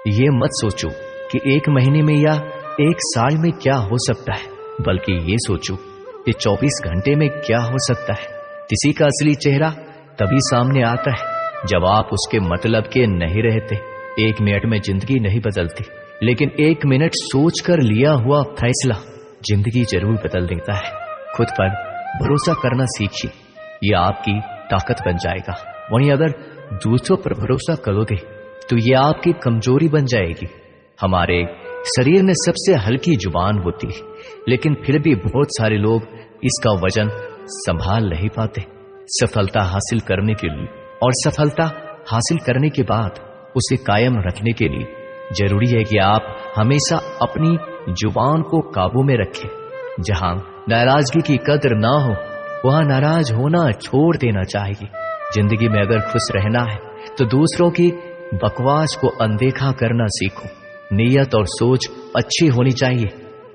ये मत सोचो कि 1 महीने में या 1 साल में क्या हो सकता है, बल्कि ये सोचो कि 24 घंटे में क्या हो सकता है। किसी का असली चेहरा तभी सामने आता है जब आप उसके मतलब के नहीं रहते। 1 मिनट में जिंदगी नहीं बदलती, लेकिन 1 मिनट सोचकर लिया हुआ फैसला जिंदगी जरूर बदल देता है। खुद पर भरोसा करना सीखिए, यह आपकी ताकत बन जाएगा। वहीं अगर दूसरों पर भरोसा करोगे तो यह आपकी कमजोरी बन जाएगी। हमारे शरीर में सबसे हल्की जुबान होती है, लेकिन फिर भी बहुत सारे लोग इसका वजन संभाल नहीं पाते। सफलता हासिल करने के लिए और सफलता हासिल करने के बाद उसे कायम रखने के लिए जरूरी है कि आप हमेशा अपनी जुबान को काबू में रखें। जहां नाराजगी की कद्र ना हो, वहां नाराज होना छोड़ देना चाहिए। जिंदगी में अगर खुश रहना है तो दूसरों की बकवास को अनदेखा करना सीखो। नीयत और सोच अच्छी होनी चाहिए।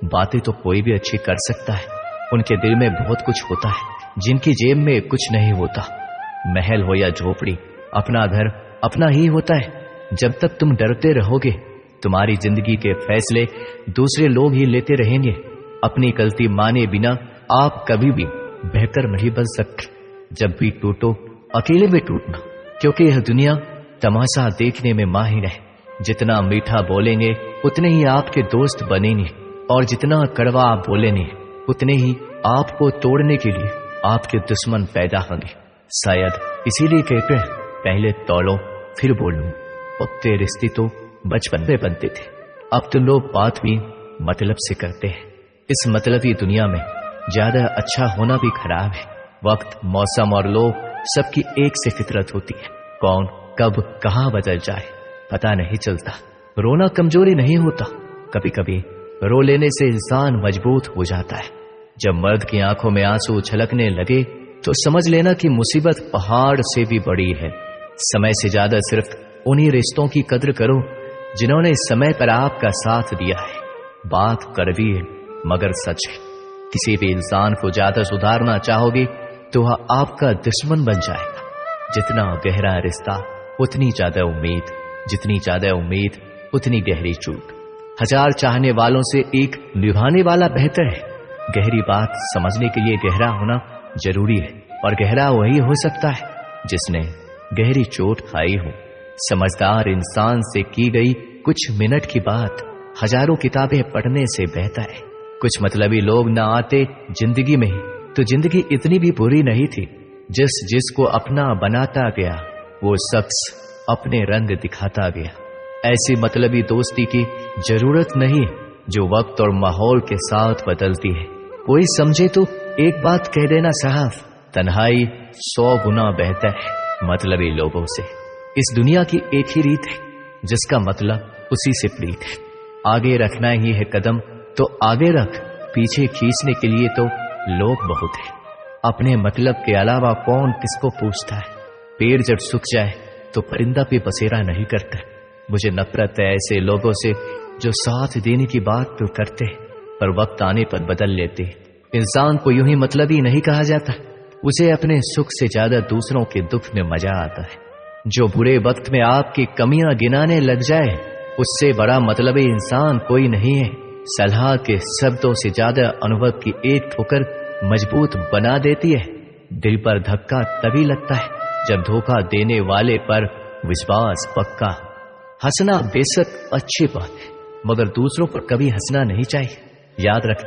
बातें तो कोई भी अच्छी कर सकता है, उनके दिल में बहुत कुछ होता है जिनकी जेब में कुछ नहीं होता। महल हो या झोपड़ी, अपना घर अपना ही होता है। जब तक तुम डरते रहोगे, तुम्हारी जिंदगी के फैसले दूसरे लोग ही लेते रहेंगे। अपनी गलती माने बिना आप कभी भी बेहतर नहीं बन सकते। जब भी टूटो, अकेले में टूटना, क्योंकि यह दुनिया तमाशा देखने में माहिर है। जितना मीठा बोलेंगे उतने ही आपके दोस्त बनेंगे, और जितना कड़वा आप बोलेंगे उतने ही आपको तोड़ने के लिए आपके दुश्मन पैदा होंगे। शायद इसीलिए कहते हैं, पहले तौलो फिर बोलो। पक्के रिश्ते तो बचपन में बनते थे, अब तो लोग बात भी मतलब से करते हैं। इस मतलबी दुनिया में ज्यादा अच्छा होना भी खराब है। वक्त, मौसम और लोग सबकी एक से फितरत होती है। कौन कब कहां बदल जाए पता नहीं चलता। रोना कमजोरी नहीं होता, कभी कभी रो लेने से इंसान मजबूत हो जाता है। जब मर्द की आंखों में आंसू छलकने लगे तो समझ लेना कि मुसीबत पहाड़ से भी बड़ी है। समय से ज्यादा सिर्फ उन्हीं रिश्तों की कद्र करो जिन्होंने समय पर आपका साथ दिया है। बात कड़वी है मगर सच है। किसी भी इंसान को ज्यादा सुधारना चाहोगे तो वह आपका दुश्मन बन जाएगा। जितना गहरा रिश्ता उतनी ज्यादा उम्मीद, जितनी ज्यादा उम्मीद उतनी गहरी चूक। 1000 चाहने वालों से एक निभाने वाला बेहतर है। गहरी बात समझने के लिए गहरा होना जरूरी है, और गहरा वही हो सकता है जिसने गहरी चोट खाई हो। समझदार इंसान से की गई कुछ मिनट की बात हजारों किताबें पढ़ने से बेहतर है। कुछ मतलबी लोग ना आते जिंदगी में ही तो जिंदगी इतनी भी बुरी नहीं थी। जिसको अपना बनाता गया वो शख्स अपने रंग दिखाता गया। ऐसी मतलबी दोस्ती की जरूरत नहीं जो वक्त और माहौल के साथ बदलती है। कोई समझे तो एक बात कह देना साहब, तन्हाई 100 गुना बेहतर है मतलबी लोगों से। इस दुनिया की एक ही रीत है जिसका मतलब उसी से प्रीत है। आगे रखना ही है कदम तो आगे रख, पीछे खींचने के लिए तो लोग बहुत है। अपने मतलब के अलावा कौन किसको पूछता है। पेड़ जब सूख जाए तो परिंदा भी बसेरा नहीं करता। मुझे नफरत है ऐसे लोगों से जो साथ देने की बात तो करते हैं पर वक्त आने पर बदल लेते हैं। इंसान को यूं ही मतलबी नहीं कहा जाता, उसे अपने सुख से ज्यादा दूसरों के दुख में मजा आता है। जो बुरे वक्त में आपकी कमियां गिनाने लग जाए उससे बड़ा मतलबी इंसान कोई नहीं है। सलाह के शब्दों से ज्यादा अनुभव की एक ठोकर मजबूत बना देती है। दिल पर धक्का तभी लगता है जब धोखा देने वाले पर विश्वास पक्का। हंसना बेशक अच्छी बात है मगर दूसरों पर कभी हंसना नहीं चाहिए। याद रख,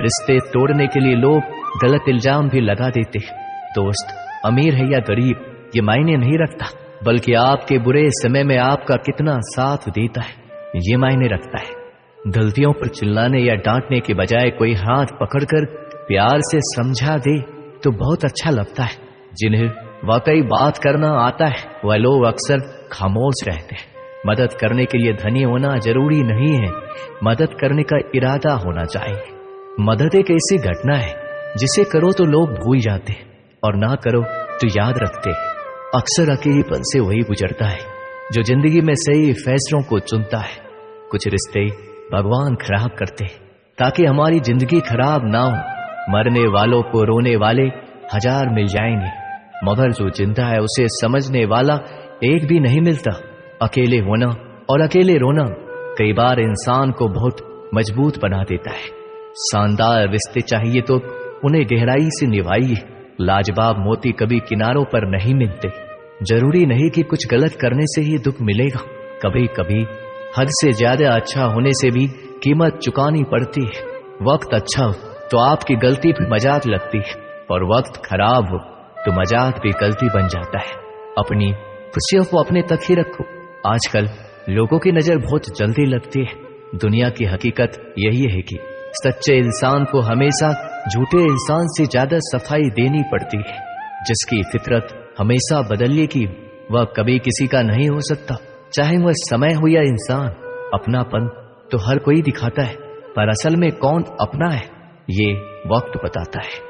रिश्ते तोड़ने के लिए लोग गलत इल्जाम भी लगा देते हैं। दोस्त अमीर है या गरीब ये मायने नहीं रखता, बल्कि आपके बुरे समय में आपका कितना साथ देता है ये मायने रखता है। गलतियों पर चिल्लाने या डांटने के बजाय कोई हाथ पकड़कर प्यार से समझा दे तो बहुत अच्छा लगता है। जिन्हें वाकई बात करना आता है वह लोग अक्सर खामोश रहते हैं। मदद करने के लिए धनी होना जरूरी नहीं है, मदद करने का इरादा होना चाहिए। मदद एक ऐसी घटना है जिसे करो तो लोग भूल जाते हैं और ना करो तो याद रखते हैं। अक्सर अकेलेपन से वही गुजरता है जो जिंदगी में सही फैसलों को चुनता है। कुछ रिश्ते भगवान खराब करते हैं ताकि हमारी जिंदगी खराब ना हो। मरने वालों को रोने वाले 1000 मिल जाएंगे मगर जो जिंदा है उसे समझने वाला एक भी नहीं मिलता। अकेले होना और अकेले रोना कई बार इंसान को बहुत मजबूत बना देता है। शानदार रिश्ते चाहिए तो उन्हें गहराई से निभाइए। लाजवाब मोती कभी किनारों पर नहीं मिलते। जरूरी नहीं कि कुछ गलत करने से ही दुख मिलेगा। कभी कभी हद से ज्यादा अच्छा होने से भी कीमत चुकानी पड़ती है। वक्त अच्छा हो तो आपकी गलती भी मजाक लगती है, और वक्त खराब हो तो मजाक भी गलती बन जाता है। अपनी खुशियों को अपने तक ही रखो। आजकल लोगों की नजर बहुत जल्दी लगती है। दुनिया की हकीकत यही है कि सच्चे इंसान को हमेशा झूठे इंसान से ज्यादा सफाई देनी पड़ती है। जिसकी फितरत हमेशा बदलने की, वह कभी किसी का नहीं हो सकता, चाहे वह समय हो या इंसान। अपनापन तो हर कोई दिखाता है, पर असल में कौन अपना है ये वक्त बताता है।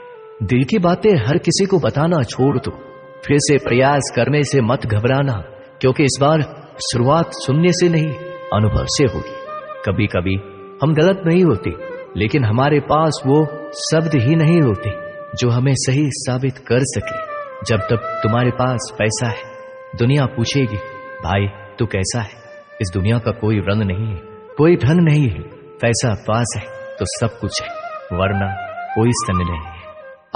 दिल की बातें हर किसी को बताना छोड़ दो। फिर से प्रयास करने से मत घबराना, क्योंकि इस बार शुरुआत सुनने से नहीं, अनुभव से होगी। कभी कभी हम गलत नहीं होते, लेकिन हमारे पास वो शब्द ही नहीं होते जो हमें सही साबित कर सके। जब तक तुम्हारे पास पैसा है, दुनिया पूछेगी भाई तू कैसा है। इस दुनिया का कोई रंग नहीं है, कोई ढंग नहीं है। पैसा पास है तो सब कुछ है, वरना कोई सन नहीं है।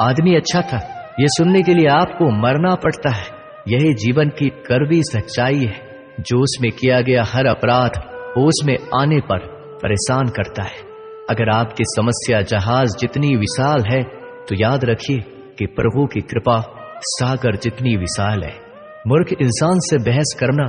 आदमी अच्छा था ये सुनने के लिए आपको मरना पड़ता है। यही जीवन की कड़वी सच्चाई है। जो उसमें किया गया हर अपराध होश में आने पर परेशान करता है। अगर आपकी समस्या जहाज जितनी विशाल है, तो याद रखिए कि प्रभु की कृपा सागर जितनी विशाल है। मूर्ख इंसान से बहस करना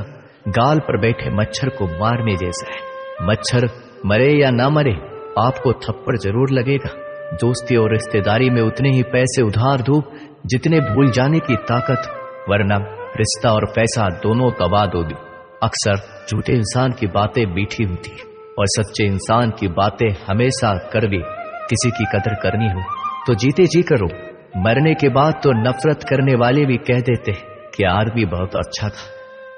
गाल पर बैठे मच्छर को मारने जैसा है। मच्छर मरे या ना मरे, आपको थप्पड़ जरूर लगेगा। दोस्ती और रिश्तेदारी में उतने ही पैसे उधार दो जितने भूल जाने की ताकत, वरना रिश्ता और पैसा दोनों गवा दोगे। अक्सर झूठे इंसान की बातें मीठी होती है, और सच्चे इंसान की बातें हमेशा कड़वी। किसी की कदर करनी हो तो जीते जी करो। मरने के बाद तो नफरत करने वाले भी कह देते हैं कि आदमी बहुत अच्छा था।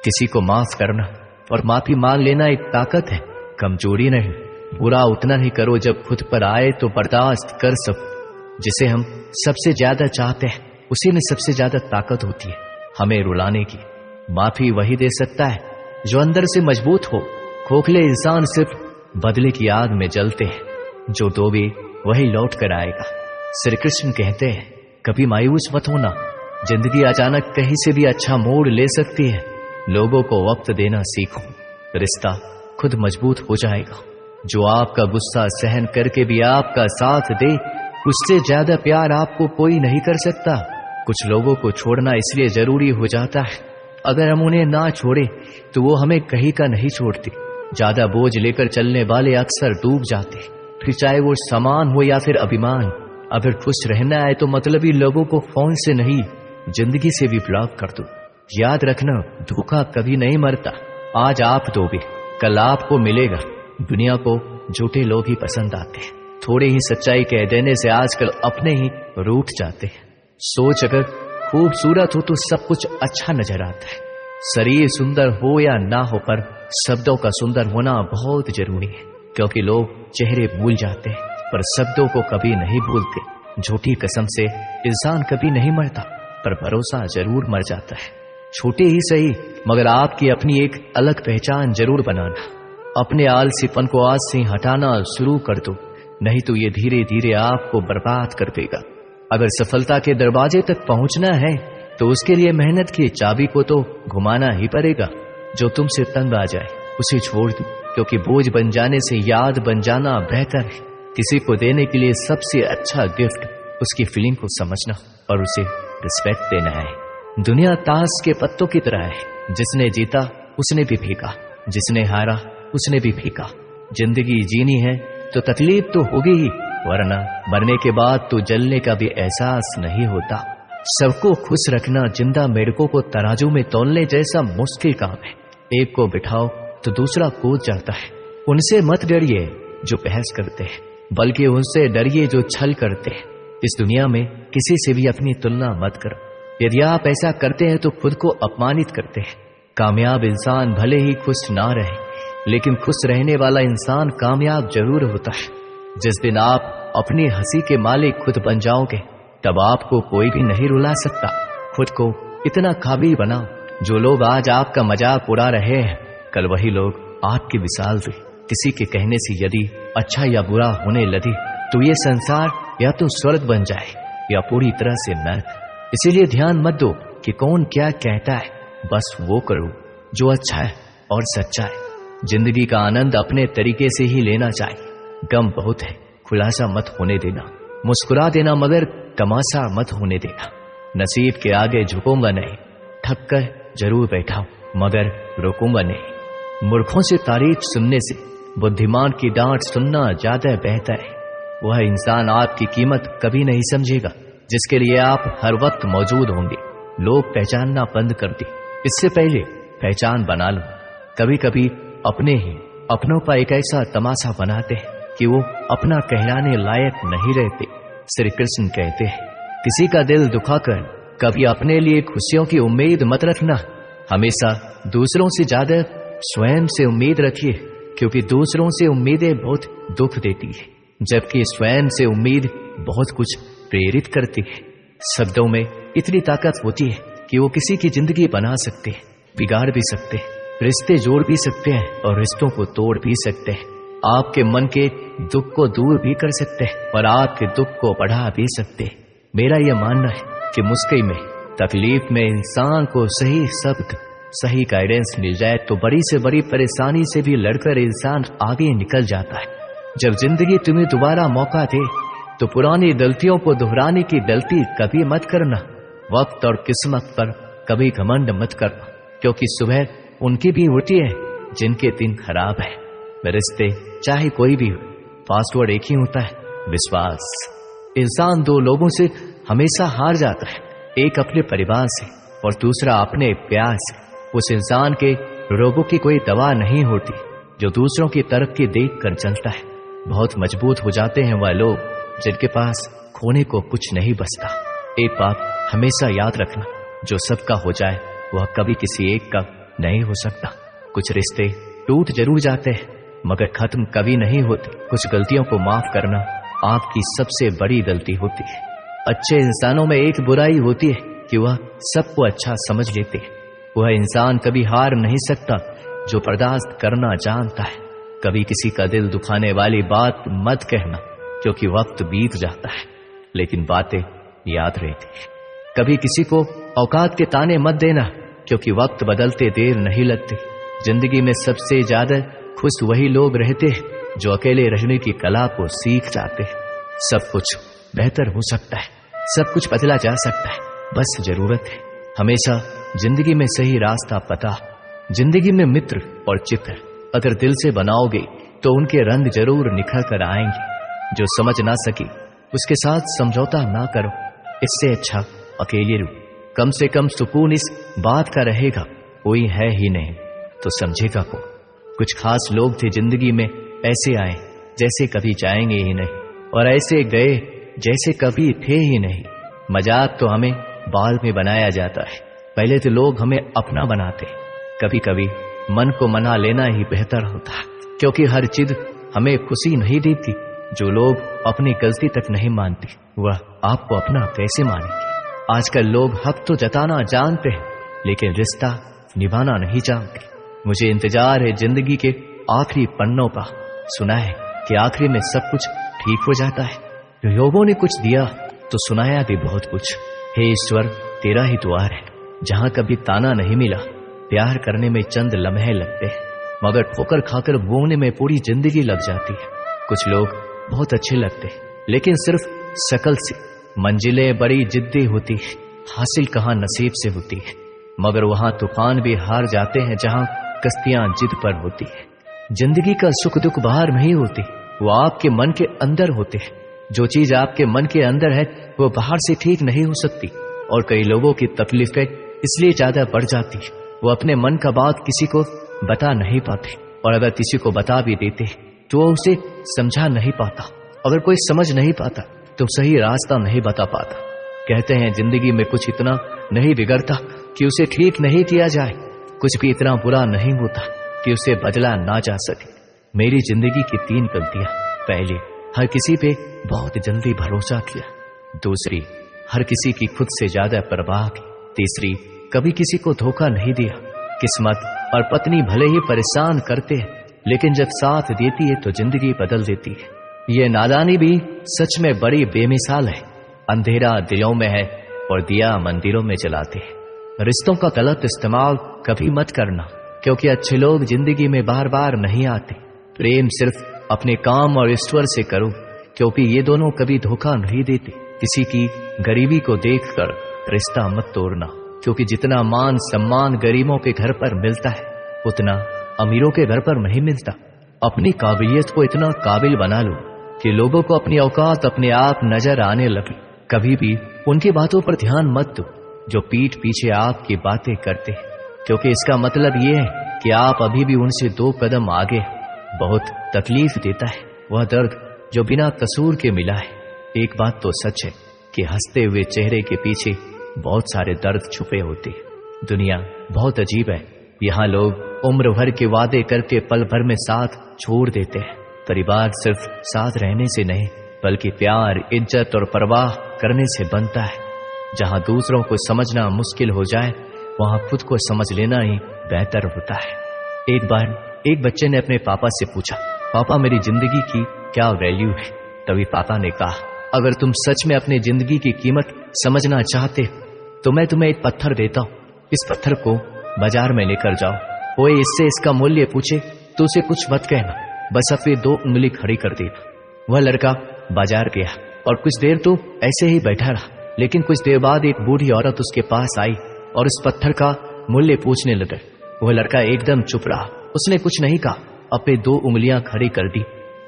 किसी को माफ करना और माफी मांग लेना एक ताकत है, कमजोरी नहीं। बुरा उतना ही करो जब खुद पर आए तो बर्दाश्त कर सको। जिसे हम सबसे ज्यादा चाहते हैं उसी में सबसे ज्यादा ताकत होती है हमें रुलाने की। माफी वही दे सकता है जो अंदर से मजबूत हो। खोखले इंसान सिर्फ बदले की आग में जलते हैं, जो दोगे वही लौट कर आएगा। श्री कृष्ण कहते हैं कभी मायूस मत होना, जिंदगी अचानक कहीं से भी अच्छा मोड़ ले सकती है। लोगों को वक्त देना सीखो, रिश्ता खुद मजबूत हो जाएगा। जो आपका गुस्सा सहन करके भी आपका साथ दे, उससे ज्यादा प्यार आपको कोई नहीं कर सकता। कुछ लोगों को छोड़ना इसलिए जरूरी हो जाता है, अगर हम उन्हें ना छोड़े तो वो हमें कहीं का नहीं छोड़ते। ज्यादा बोझ लेकर चलने वाले अक्सर डूब जाते, फिर चाहे वो सामान हो या फिर अभिमान। अगर खुश रहना है तो मतलबी लोगों को फोन से नहीं, जिंदगी से भी ब्लॉक कर दो। याद रखना, धोखा कभी नहीं मरता। आज आप दोगे, कल आपको मिलेगा। दुनिया को झूठे लोग ही पसंद आते हैं। थोड़ी ही सच्चाई कह देने से आजकल अपने ही रूठ जाते हैं। सोच अगर खूबसूरत हो तो सब कुछ अच्छा नजर आता है। शरीर सुंदर हो या ना हो, पर शब्दों का सुंदर होना बहुत जरूरी है, क्योंकि लोग चेहरे भूल जाते हैं पर शब्दों को कभी नहीं भूलते। झूठी कसम से इंसान कभी नहीं मरता, पर भरोसा जरूर मर जाता है। छोटे ही सही, मगर आपकी अपनी एक अलग पहचान जरूर बनाना। अपने आलसीपन को आज से हटाना शुरू कर दो, नहीं तो ये धीरे धीरे आपको बर्बाद कर देगा। अगर सफलता के दरवाजे तक पहुंचना है तो उसके लिए मेहनत की चाबी को तो घुमाना ही पड़ेगा। जो तुमसे तंग आ जाए उसे छोड़ दो, क्योंकि बोझ बन जाने से याद बन जाना बेहतर है। किसी को देने के लिए सबसे अच्छा गिफ्ट उसकी फीलिंग को समझना और उसे रिस्पेक्ट देना है। दुनिया ताश के पत्तों की तरह है, जिसने जीता उसने भी फेंका, जिसने हारा उसने भी फेंका। जिंदगी जीनी है तो तकलीफ तो होगी ही, वरना मरने के बाद तो जलने का भी एहसास नहीं होता। सबको खुश रखना जिंदा मेढकों को तराजू में तौलने जैसा मुश्किल काम है। एक को बिठाओ तो दूसरा कूद जाता है। उनसे मत डरिए जो बहस करते हैं, बल्कि उनसे डरिए जो छल करते हैं। इस दुनिया में किसी से भी अपनी तुलना मत करो। यदि आप ऐसा करते हैं तो खुद को अपमानित करते हैं। कामयाब इंसान भले ही खुश ना रहे, लेकिन खुश रहने वाला इंसान कामयाब जरूर होता है। जिस दिन आप अपनी हंसी के मालिक खुद बन जाओगे, तब आपको कोई भी नहीं रुला सकता। खुद को इतना काबिल बनाओ, जो लोग आज आपका मजाक उड़ा रहे हैं, कल वही लोग आग की मिसाल दे। किसी के कहने से यदि अच्छा या बुरा होने लगे तो ये संसार या तो स्वर्ग बन जाए या पूरी तरह से नरक। इसीलिए ध्यान मत दो कि कौन क्या कहता है, बस वो करो जो अच्छा है और सच्चा है। जिंदगी का आनंद अपने तरीके से ही लेना चाहिए। गम बहुत है, खुलासा मत होने देना। मुस्कुरा देना मगर तमाशा मत होने देना। नसीब के आगे झुकूंगा नहीं, थक कर जरूर बैठा हूं मगर रुकूंगा नहीं। मूर्खों से तारीफ सुनने से बुद्धिमान की डांट सुनना ज्यादा बेहतर है। वह इंसान आपकी कीमत कभी नहीं समझेगा जिसके लिए आप हर वक्त मौजूद होंगे। लोग पहचानना बंद कर दे, इससे पहले पहचान बना लो। कभी कभी अपने ही अपनों का एक ऐसा तमाशा बनाते हैं कि वो अपना कहलाने लायक नहीं रहते। श्री कृष्ण कहते हैं, किसी का दिल दुखाकर कभी अपने लिए खुशियों की उम्मीद मत रखना। हमेशा दूसरों से ज्यादा स्वयं से उम्मीद रखिए, क्योंकि दूसरों से उम्मीदें बहुत दुख देती है, जबकि स्वयं से उम्मीद बहुत कुछ प्रेरित करती है। शब्दों में इतनी ताकत होती है कि वो किसी की जिंदगी बना सकते हैं, बिगाड़ भी सकते हैं, रिश्ते जोड़ भी सकते हैं और रिश्तों को तोड़ भी सकते हैं। आपके मन के दुख को दूर भी कर सकते हैं और आपके दुख को बढ़ा भी सकते हैं। मेरा यह मानना है कि मुश्किल में, तकलीफ में इंसान को सही शब्द, सही गाइडेंस मिल जाए तो बड़ी से बड़ी परेशानी से भी लड़कर इंसान आगे निकल जाता है। जब जिंदगी तुम्हें दोबारा मौका दे तो पुरानी गलतियों को दोहराने की गलती कभी मत करना। वक्त और किस्मत पर कभी घमंड मत करना, क्योंकि सुबह उनकी भी होती है जिनके दिन खराब है। रिश्ते चाहे कोई भी हो, पासवर्ड एक ही होता है, विश्वास। इंसान दो लोगों से हमेशा हार जाता है, एक अपने परिवार से और दूसरा अपने प्यार से। उस इंसान के रोगों की कोई दवा नहीं होती जो दूसरों की तरक्की देखकर चलता है। बहुत मजबूत हो जाते हैं वह लोग जिनके पास खोने को कुछ नहीं बचता। एक बात हमेशा याद रखना, जो सबका हो जाए वह कभी किसी एक का नहीं हो सकता। कुछ रिश्ते टूट जरूर जाते हैं मगर खत्म कभी नहीं होते। कुछ गलतियों को माफ करना आपकी सबसे बड़ी गलती होती है। अच्छे इंसानों में एक बुराई होती है कि वह सबको अच्छा समझ लेते हैं। वह इंसान कभी हार नहीं सकता जो बर्दाश्त करना जानता है। कभी किसी का दिल दुखाने वाली बात मत कहना, क्योंकि वक्त बीत जाता है लेकिन बातें याद रहती है। कभी किसी को औकात के ताने मत देना, क्योंकि वक्त बदलते देर नहीं लगती। जिंदगी में सबसे ज्यादा खुश वही लोग रहते हैं जो अकेले रहने की कला को सीख जाते हैं। सब कुछ बेहतर हो सकता है, सब कुछ बदला जा सकता है, बस जरूरत है हमेशा जिंदगी में सही रास्ता पता। जिंदगी में मित्र और चित्र अगर दिल से बनाओगे तो उनके रंग जरूर निखर कर आएंगे। जो समझ ना सकी उसके साथ समझौता ना करो, इससे अच्छा अकेले रहो। कम से कम सुकून इस बात का रहेगा कोई है ही नहीं तो समझेगा कौन। कुछ खास लोग थे जिंदगी में, ऐसे आए जैसे कभी जाएंगे ही नहीं और ऐसे गए जैसे कभी थे ही नहीं। मजाक तो हमें बाद में बनाया जाता है, पहले तो लोग हमें अपना बनाते। कभी कभी मन को मना लेना ही बेहतर होता है, क्योंकि हर चीज हमें खुशी नहीं देती। जो लोग अपनी गलती तक नहीं मानते वह आपको अपना कैसे मानेंगे। आजकल लोग हक तो जताना जानते हैं लेकिन रिश्ता निभाना नहीं जानते। मुझे इंतजार है जिंदगी के आखिरी पन्नों का। सुना है कि आखिरी में सब कुछ ठीक हो जाता है। लोगों ने कुछ दिया तो सुनाया भी बहुत कुछ। हे ईश्वर, तेरा ही द्वार है जहां कभी ताना नहीं मिला। प्यार करने में चंद लम्हे लगते हैं मगर ठोकर खाकर बोने में पूरी जिंदगी लग जाती है। कुछ लोग बहुत अच्छे लगते हैं लेकिन सिर्फ शक्ल से। मंजिलें बड़ी जिद्दी होती है, हासिल कहां नसीब से होती है, मगर वहां तूफान भी हार जाते हैं जहां कश्तियां जिद पर होती है। जिंदगी का सुख दुख बाहर नहीं होते, वो आपके मन के अंदर होते हैं। जो चीज आपके मन के अंदर है वो बाहर से ठीक नहीं हो सकती। और कई लोगों की तकलीफें इसलिए ज्यादा बढ़ जाती है, वो अपने मन का बात किसी को बता नहीं पाते, और अगर किसी को बता भी देते तो वो उसे समझा नहीं पाता। अगर कोई समझ नहीं पाता तो सही रास्ता नहीं बता पाता। कहते हैं जिंदगी में कुछ इतना नहीं बिगड़ता कि उसे ठीक नहीं किया जाए, कुछ भी इतना बुरा नहीं होता कि उसे बदला ना जा सके। मेरी जिंदगी की 3 गलतियां। पहली, हर किसी पे बहुत जल्दी भरोसा किया। दूसरी, हर किसी की खुद से ज्यादा परवाह की। तीसरी, कभी किसी को धोखा नहीं दिया। किस्मत और पत्नी भले ही परेशान करते हैं, लेकिन जब साथ देती है तो जिंदगी बदल देती है। ये नादानी भी सच में बड़ी बेमिसाल है। अंधेरा दिलों में है और दिया मंदिरों में जलाते हैं। रिश्तों का गलत इस्तेमाल कभी मत करना, क्योंकि अच्छे लोग जिंदगी में बार बार नहीं आते। प्रेम सिर्फ अपने काम और ईश्वर से करो, क्योंकि ये दोनों कभी धोखा नहीं देते। किसी की गरीबी को देखकर रिश्ता मत तोड़ना, क्योंकि जितना मान सम्मान गरीबों के घर पर मिलता है उतना अमीरों के घर पर नहीं मिलता। अपनी काबिलियत को इतना काबिल बना लो कि लोगों को अपनी औकात अपने आप नजर आने लगे। कभी भी उनकी बातों पर ध्यान मत दो जो पीठ पीछे आपकी बातें करते हैं, क्योंकि इसका मतलब ये है कि आप अभी भी उनसे 2 कदम आगे हैं। बहुत तकलीफ देता है वह दर्द जो बिना कसूर के मिला है। एक बात तो सच है कि हंसते हुए चेहरे के पीछे बहुत सारे दर्द छुपे होते हैं। दुनिया बहुत अजीब है। यहाँ लोग उम्र भर के वादे करके पल भर में साथ छोड़ देते हैं। परिवार सिर्फ साथ रहने से नहीं, बल्कि प्यार, इज्जत और परवाह करने से बनता है। जहाँ दूसरों को समझना मुश्किल हो जाए, वहाँ खुद को समझ लेना ही बेहतर होता है। एक बार एक बच्चे ने अपने पापा से पूछा, पापा मेरी जिंदगी की क्या वैल्यू है? तभी पापा ने कहा, अगर तुम सच में अपनी जिंदगी की कीमत समझना चाहते तो मैं तुम्हें एक पत्थर देता हूँ। इस पत्थर को बाजार में लेकर जाओ, कोई इससे इसका मूल्य पूछे तो उसे कुछ मत कहना, बस अपनी 2 उंगली खड़ी कर देना। वह लड़का बाजार गया और कुछ देर तो ऐसे ही बैठा रहा, लेकिन कुछ देर बाद एक बूढ़ी औरत उसके पास आई और उस पत्थर का मूल्य पूछने लगे। वह लड़का एकदम चुप रहा, उसने कुछ नहीं कहा, अपनी 2 उंगलियां खड़ी कर दी।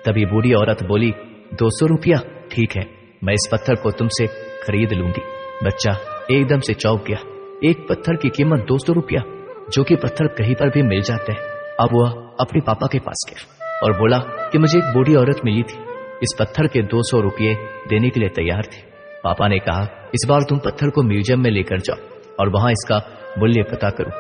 तभी बूढ़ी औरत बोली, 200 रुपया? ठीक है, मैं इस पत्थर को तुमसे खरीद लूंगी। बच्चा एकदम से चौंक गया। एक पत्थर की कीमत 200 रुपया, जो कि पत्थर कहीं पर भी मिल जाते हैं। अब वह अपने पापा के पास गया और बोला कि मुझे एक बूढ़ी औरत मिली थी, इस पत्थर के 200 रुपये देने के लिए तैयार थे। पापा ने कहा, इस बार तुम पत्थर को म्यूजियम में लेकर जाओ और वहां इसका मूल्य पता करो।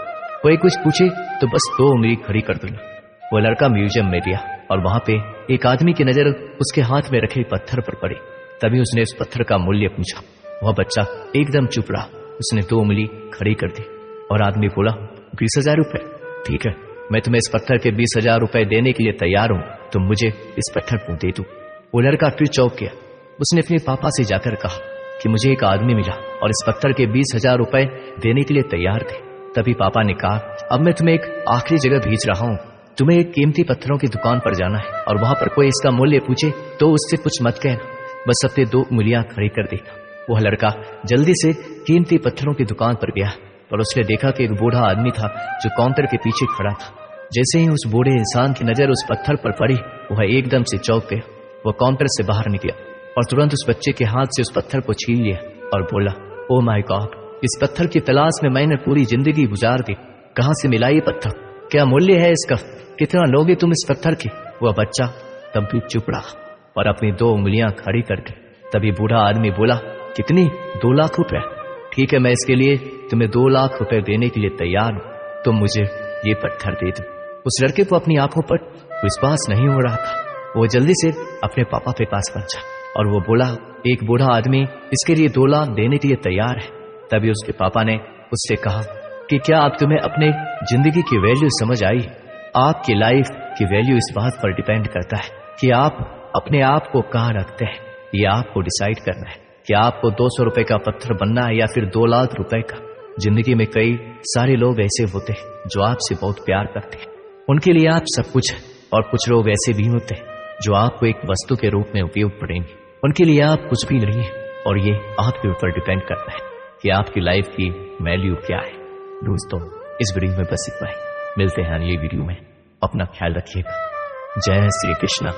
कोई कुछ पूछे तो बस 2 उंगली खड़ी कर देना। वो लड़का म्यूजियम में गया और वहां पे एक आदमी की नजर उसके हाथ में रखे पत्थर पर पड़ी। तभी उसने उस पत्थर का मूल्य पूछा। वह बच्चा एकदम चुप रहा, उसने 2 उंगली खड़ी कर दी और आदमी बोला, 20,000 रुपए? ठीक है, मैं तुम्हें इस पत्थर के 20,000 रुपए देने के लिए तैयार हूं, तुम मुझे इस पत्थर को दे दो। वो लड़का फिर चौंक गया। उसने अपने पापा से जाकर कहा कि मुझे एक आदमी मिला और इस पत्थर के 20,000 रुपए देने के लिए तैयार थे। तभी पापा ने कहा, अब मैं तुम्हें एक आखिरी जगह भेज रहा हूं, तुम्हें एक कीमती पत्थरों की दुकान पर जाना है और वहां पर कोई इसका मूल्य पूछे तो उससे कुछ मत कहना, बस अपने 2 उंगलियां खड़ी कर देना। वह लड़का जल्दी से कीमती पत्थरों की दुकान पर गया और उसने देखा कि एक बूढ़ा आदमी था जो काउंटर के पीछे खड़ा था। जैसे ही उस बूढ़े इंसान की नजर उस पत्थर पर पड़ी, वह एकदम से चौंक गया। वह काउंटर से बाहर निकला और तुरंत उस बच्चे के हाथ से उस पत्थर को छीन लिया और बोला, ओ माय गॉड, इस पत्थर की तलाश में मैंने पूरी जिंदगी गुजार दी। कहां से मिला ये पत्थर? क्या मूल्य है इसका? कितना लोगे तुम इस पत्थर की? वह बच्चा तब भी चुप रहा और अपनी 2 उंगलियां खड़ी करके। तभी बूढ़ा आदमी बोला, कितनी? 2 लाख रुपए? ठीक है, मैं इसके लिए तुम्हें 2 लाख रुपए देने के लिए तैयार हूं, तुम मुझे ये पत्थर दे दो। उस लड़के को अपनी आंखों पर विश्वास नहीं हो रहा था। वो जल्दी से अपने पापा के पास पहुंचा और वो बोला, एक बूढ़ा आदमी इसके लिए 2 लाख देने के लिए तैयार है। तभी उसके पापा ने उससे कहा कि क्या आप तुम्हें अपने जिंदगी की वैल्यू समझ आई? आपकी लाइफ की वैल्यू इस बात पर डिपेंड करता है कि आप अपने आप को कहाँ रखते हैं। ये आपको डिसाइड करना है कि आपको 200 रुपए का पत्थर बनना है या फिर 2 लाख रुपए का। जिंदगी में कई सारे लोग ऐसे होते हैं जो आपसे बहुत प्यार करते हैं, उनके लिए आप सब कुछ है, और कुछ लोग ऐसे भी होते हैं जो आपको एक वस्तु के रूप में उपयोग पड़ेंगे, उनके लिए आप कुछ भी नहीं है। और ये आपके ऊपर डिपेंड करता है कि आपकी लाइफ की वैल्यू क्या है। दोस्तों, इस वीडियो में बस इतना ही। मिलते हैं अगली वीडियो में। अपना ख्याल रखिएगा। जय श्री कृष्ण।